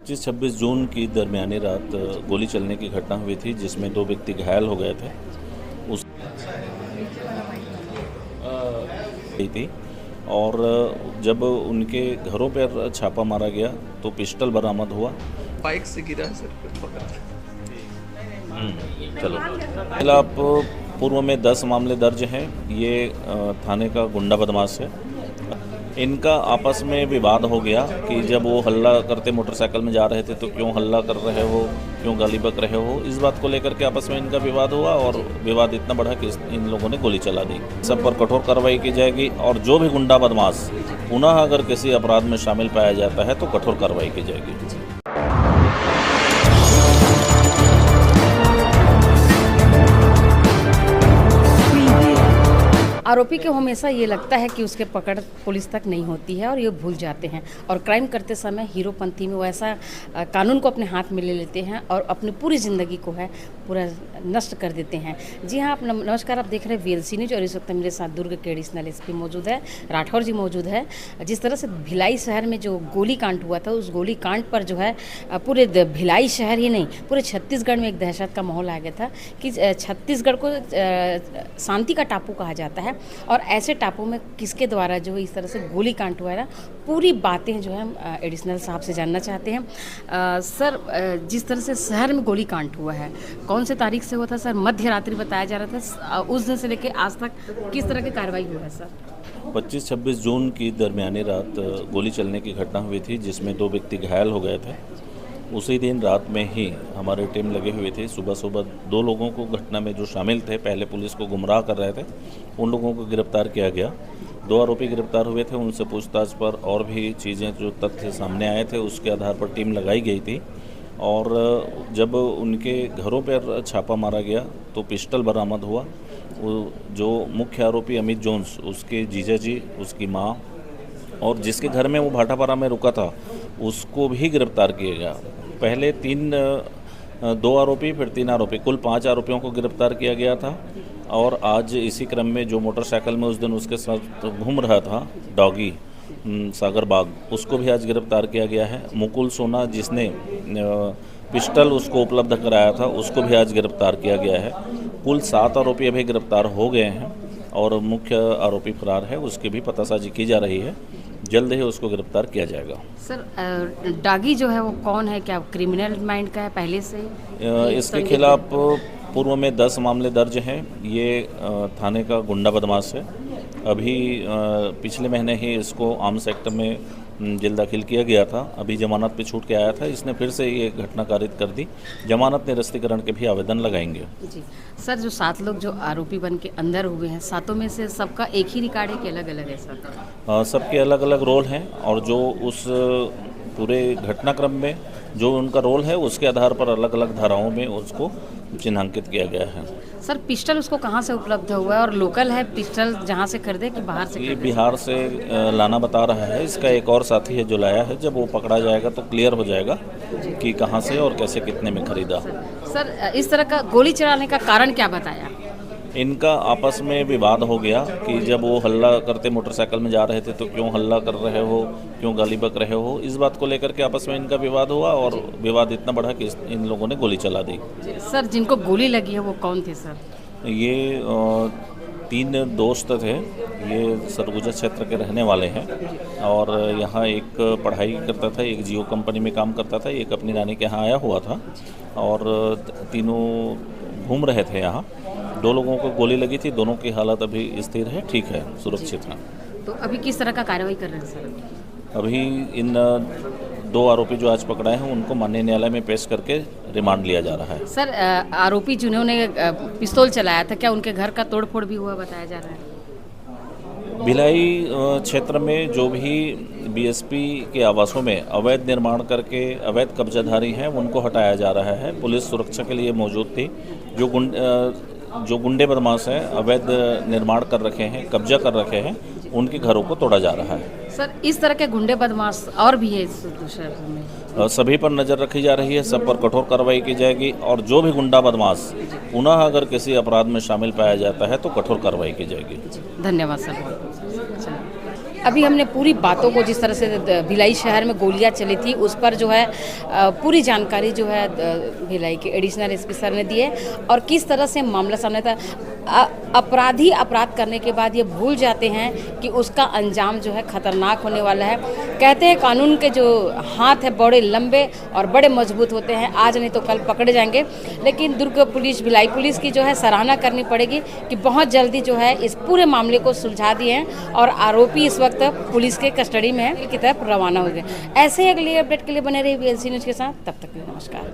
25-26 जून की दरमियानी रात गोली चलने की घटना हुई थी जिसमें 2 व्यक्ति घायल हो गए थे। उस गई थी और जब उनके घरों पर छापा मारा गया तो पिस्टल बरामद हुआ। बाइक से गिरा है सर पकड़। चलो, खिलाफ पूर्व में 10 मामले दर्ज हैं। ये थाने का गुंडा बदमाश है। इनका आपस में विवाद हो गया कि जब वो हल्ला करते मोटरसाइकिल में जा रहे थे तो क्यों हल्ला कर रहे हो, क्यों गाली बक रहे हो, इस बात को लेकर के आपस में इनका विवाद हुआ और विवाद इतना बढ़ा कि इन लोगों ने गोली चला दी। सब पर कठोर कार्रवाई की जाएगी और जो भी गुंडा बदमाश पुनः अगर किसी अपराध में शामिल पाया जाता है तो कठोर कार्रवाई की जाएगी। आरोपी को हमेशा ये लगता है कि उसके पकड़ पुलिस तक नहीं होती है और ये भूल जाते हैं और क्राइम करते समय हीरोपंथी में वैसा कानून को अपने हाथ में ले लेते हैं और अपनी पूरी ज़िंदगी को है पूरा नष्ट कर देते हैं। जी हाँ, आप नमस्कार, आप देख रहे हैं VLC न्यूज और इस वक्त मेरे साथ दुर्ग के एडिशनल SP मौजूद है, राठौर जी मौजूद है। जिस तरह से भिलाई शहर में जो गोली कांड हुआ था उस गोली कांड पर जो है पूरे भिलाई शहर ही नहीं पूरे छत्तीसगढ़ में एक दहशत का माहौल आ गया था कि छत्तीसगढ़ को शांति का टापू कहा जाता है और ऐसे टापू में किसके द्वारा जो इस तरह से गोली कांड हुआ है ना, पूरी बातें जो है हम एडिशनल साहब से जानना चाहते हैं। सर, जिस तरह से शहर में गोली कांड हुआ है कौन से तारीख से हुआ था सर? मध्य रात्रि बताया जा रहा था। उस दिन से लेकर आज तक किस तरह की कार्रवाई हुआ है सर? 25-26 जून की दरमियानी रात गोली चलने की घटना हुई थी जिसमें 2 व्यक्ति घायल हो गए थे। उसी दिन रात में ही हमारी टीम लगे हुए थे। सुबह 2 लोगों को घटना में जो शामिल थे, पहले पुलिस को गुमराह कर रहे थे, उन लोगों को गिरफ्तार किया गया। 2 आरोपी गिरफ्तार हुए थे। उनसे पूछताछ पर और भी चीज़ें जो तथ्य सामने आए थे उसके आधार पर टीम लगाई गई थी और जब उनके घरों पर छापा मारा गया तो पिस्टल बरामद हुआ। जो मुख्य आरोपी अमित जोन्स, उसके जीजा जी, उसकी माँ और जिसके घर में वो भाटापारा में रुका था उसको भी गिरफ्तार किया गया। पहले 2 आरोपी, फिर 3 आरोपी, कुल 5 आरोपियों को गिरफ्तार किया गया था। और आज इसी क्रम में जो मोटरसाइकिल में उस दिन उसके साथ घूम रहा था डॉगी सागर बाग, उसको भी आज गिरफ्तार किया गया है। मुकुल सोना, जिसने पिस्टल उसको उपलब्ध कराया था, उसको भी आज गिरफ्तार किया गया है। कुल 7 आरोपी अभी गिरफ्तार हो गए हैं और मुख्य आरोपी फरार है, उसकी भी पतासाजी की जा रही है। जल्द ही उसको गिरफ्तार किया जाएगा। सर, डागी जो है वो कौन है? क्या क्रिमिनल माइंड का है पहले से? इसके खिलाफ पूर्व में 10 मामले दर्ज हैं। ये थाने का गुंडा बदमाश है। अभी पिछले महीने ही इसको आर्म्स एक्ट में जेल दाखिल किया गया था। अभी जमानत पे छूट के आया था। इसने फिर से ये घटना कारित कर दी। जमानत निरस्तीकरण के भी आवेदन लगाएंगे। जी सर, जो 7 लोग जो आरोपी बन के अंदर हुए हैं, 7 में से सबका एक ही रिकॉर्ड है कि अलग अलग है सर? सबके अलग अलग रोल हैं और जो उस पूरे घटनाक्रम में जो उनका रोल है उसके आधार पर अलग अलग धाराओं में उसको चिन्हांकित किया गया है। सर, पिस्टल उसको कहाँ से उपलब्ध हुआ है और लोकल है पिस्टल जहाँ से खरीदे कि बाहर से? ये बिहार से लाना बता रहा है। इसका एक और साथी है जो लाया है। जब वो पकड़ा जाएगा तो क्लियर हो जाएगा कि कहाँ से और कैसे कितने में खरीदा। सर, इस तरह का गोली चलाने का कारण क्या बताया? इनका आपस में विवाद हो गया कि जब वो हल्ला करते मोटरसाइकिल में जा रहे थे तो क्यों हल्ला कर रहे हो, क्यों गाली बक रहे हो, इस बात को लेकर के आपस में इनका विवाद हुआ और विवाद इतना बढ़ा कि इन लोगों ने गोली चला दी। सर, जिनको गोली लगी है वो कौन थे सर? ये 3 दोस्त थे। ये सरगुजा क्षेत्र के रहने वाले हैं और यहाँ एक पढ़ाई करता था, एक जियो कंपनी में काम करता था, एक अपनी नानी के यहाँ आया हुआ था और तीनों घूम रहे थे यहाँ। 2 लोगों को गोली लगी थी। दोनों की हालत अभी स्थिर है, ठीक है, सुरक्षित है। तो अभी किस तरह का कार्रवाई कर रहे हैं सर? अभी इन 2 आरोपी जो आज पकड़ाए हैं उनको माननीय न्यायालय में पेश करके रिमांड लिया जा रहा है। सर, आरोपी जिन्होंने पिस्तौल चलाया था, क्या उनके घर का तोड़फोड़ भी हुआ बताया जा रहा है? भिलाई क्षेत्र में जो भी BSP के आवासों में अवैध निर्माण करके अवैध कब्जाधारी हैं उनको हटाया जा रहा है। पुलिस सुरक्षा के लिए मौजूद थी। जो गुंडे बदमाश हैं, अवैध निर्माण कर रखे हैं, कब्जा कर रखे हैं, उनके घरों को तोड़ा जा रहा है। सर, इस तरह के गुंडे बदमाश और भी है इस शहर में? सभी पर नज़र रखी जा रही है। सब पर कठोर कार्रवाई की जाएगी और जो भी गुंडा बदमाश पुनः अगर किसी अपराध में शामिल पाया जाता है तो कठोर कार्रवाई की जाएगी। धन्यवाद सर। अभी हमने पूरी बातों को, जिस तरह से भिलाई शहर में गोलियां चली थी, उस पर जो है पूरी जानकारी जो है भिलाई के एडिशनल एसपी सर ने दी है और किस तरह से मामला सामने था। अपराधी अपराध करने के बाद ये भूल जाते हैं कि उसका अंजाम जो है खतरनाक होने वाला है। कहते हैं कानून के जो हाथ है बड़े लंबे और बड़े मजबूत होते हैं, आज नहीं तो कल पकड़े जाएंगे। लेकिन दुर्ग पुलिस, भिलाई पुलिस की जो है सराहना करनी पड़ेगी कि बहुत जल्दी जो है इस पूरे मामले को सुलझा दिए हैं और आरोपी इस वक्त पुलिस के कस्टडी में है, की तरफ रवाना हो गए। ऐसे ही अगली अपडेट के लिए बने रहिए VLC न्यूज़ के साथ। तब तक के लिए नमस्कार।